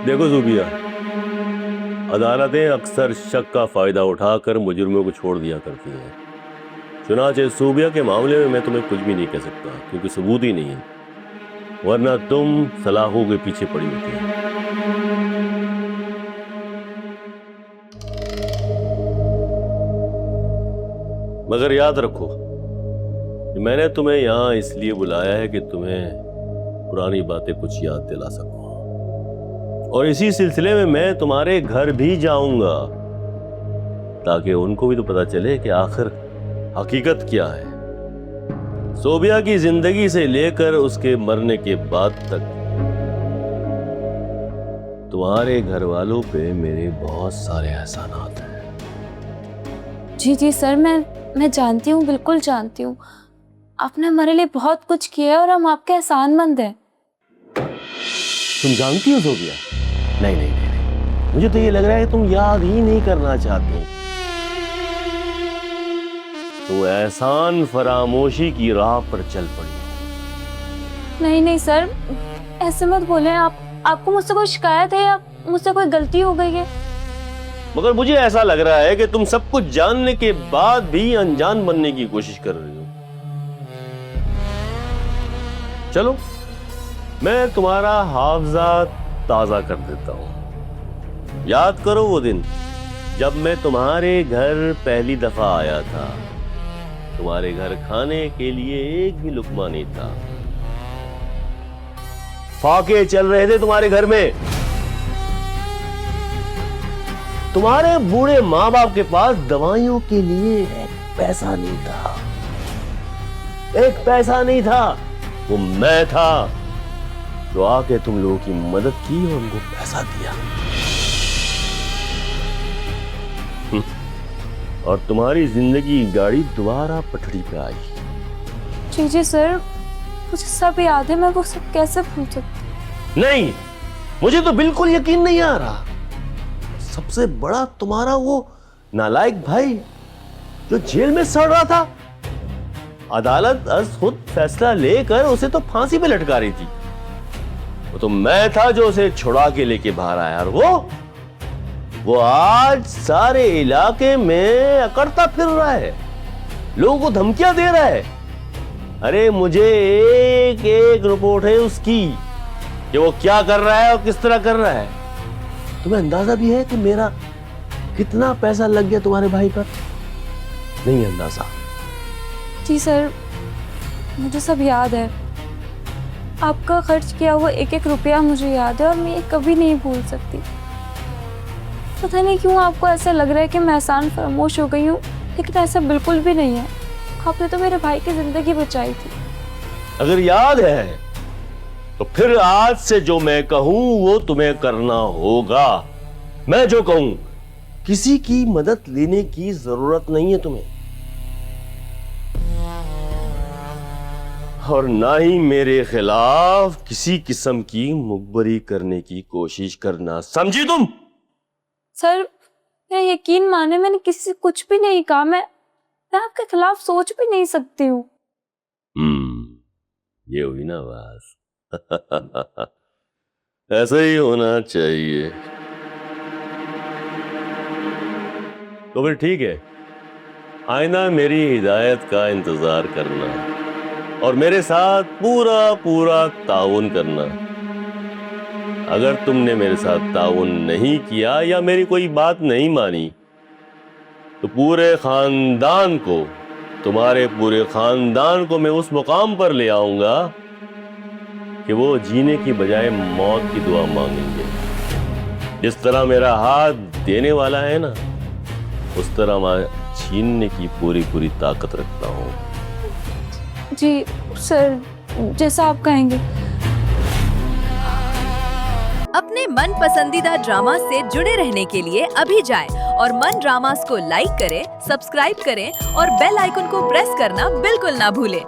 देखो जूबिया, अदालतें अक्सर शक का फायदा उठाकर मुजरिमों को छोड़ दिया करती हैं। चुनांचे सूबिया के मामले में मैं तुम्हें कुछ भी नहीं कह सकता क्योंकि सबूत ही नहीं है, वरना तुम सलाखों के पीछे पड़ी होती है। मगर याद रखो कि मैंने तुम्हें यहां इसलिए बुलाया है कि तुम्हें पुरानी बातें कुछ याद दिला सकूं, और इसी सिलसिले में मैं तुम्हारे घर भी जाऊंगा ताकि उनको भी तो पता चले कि आखिर हकीकत क्या है। सोबिया की जिंदगी से लेकर उसके मरने के बाद तक तुम्हारे घर वालों पे मेरे बहुत सारे एहसानात हैं। जी जी सर, मैं जानती हूँ, बिल्कुल जानती हूँ। आपने हमारे लिए बहुत कुछ किया है और हम आपके एहसानमंद हैं। तुम जानती हो सोबिया? नहीं नहीं नहीं, मुझे तो ये लग रहा है कि तुम याद ही नहीं करना चाहती। तो एहसान फरामोशी की राह पर चल पड़ी। नहीं नहीं सर, ऐसे मत बोले। आपको मुझसे कोई शिकायत है या मुझसे कोई गलती हो गई है? मगर मुझे ऐसा लग रहा है कि तुम सब कुछ जानने के बाद भी अनजान बनने की कोशिश कर रही हो। चलो, मैं तुम्हारा हाफजा ताजा कर देता हूं। याद करो वो दिन जब मैं तुम्हारे घर पहली दफा आया था। तुम्हारे घर खाने के लिए एक भी लुकमा नहीं था। फाके चल रहे थे तुम्हारे घर में। तुम्हारे बूढ़े माँ बाप के पास दवाइयों के लिए एक पैसा नहीं था। एक पैसा नहीं था। वो मैं था जो आके तुम लोगों की मदद की और उनको पैसा दिया। और तुम्हारी जिंदगी गाड़ी दोबारा पटरी पे आई। जी जी सर, मुझे सब याद है। मैं वो सब कैसे भूल सकती? नहीं, मुझे तो बिल्कुल यकीन नहीं आ रहा। सबसे बड़ा तुम्हारा वो नालायक भाई जो जेल में सड़ रहा था। अदालत आज खुद फैसला लेकर उसे तो फांसी पे लटका रही थी। वो तो मैं था जो उसे छुड़ा के लेके बाहर आया। और वो आज सारे इलाके में अकड़ता फिर रहा है, लोगों को धमकियां दे रहा है। अरे मुझे एक एक रिपोर्ट है उसकी कि वो क्या कर रहा है और किस तरह कर रहा है। तुम्हें अंदाजा भी है कि मेरा कितना पैसा लग गया तुम्हारे भाई पर? नहीं अंदाजा? जी सर, मुझे सब याद है। आपका खर्च किया हुआ एक एक रुपया मुझे याद है और मैं ये कभी नहीं भूल सकती। पता नहीं क्यों आपको ऐसा लग रहा है कि मैं एहसान फरामोश हो गई हूँ, लेकिन ऐसा बिल्कुल भी नहीं है। आपने तो मेरे भाई की जिंदगी बचाई थी। अगर याद है तो फिर आज से जो मैं कहूं वो तुम्हें करना होगा। मैं जो कहूं, किसी की मदद लेने की जरूरत नहीं है तुम्हें, और ना ही मेरे खिलाफ किसी किस्म की मुखबरी करने की कोशिश करना, समझी तुम? सर, मेरा यकीन माने, मैंने किसी से कुछ भी नहीं कहा। मैं आपके खिलाफ सोच भी नहीं सकती हूँ। ये हुई ना बात। ऐसा ही होना चाहिए। तो फिर ठीक है, आइंदा मेरी हिदायत का इंतजार करना और मेरे साथ पूरा पूरा ताउन करना। अगर तुमने मेरे साथ ताउन नहीं किया या मेरी कोई बात नहीं मानी तो पूरे खानदान को, तुम्हारे पूरे खानदान को मैं उस मुकाम पर ले आऊंगा कि वो जीने की बजाय मौत की दुआ मांगेंगे। जिस तरह मेरा हाथ देने वाला है ना, उस तरह मैं छीनने की पूरी पूरी ताकत रखता हूँ। जी सर, जैसा आप कहेंगे। अपने मन पसंदीदा ड्रामा से जुड़े रहने के लिए अभी जाएं और मन ड्रामास को लाइक करें, सब्सक्राइब करें और बेल आइकन को प्रेस करना बिल्कुल ना भूलें।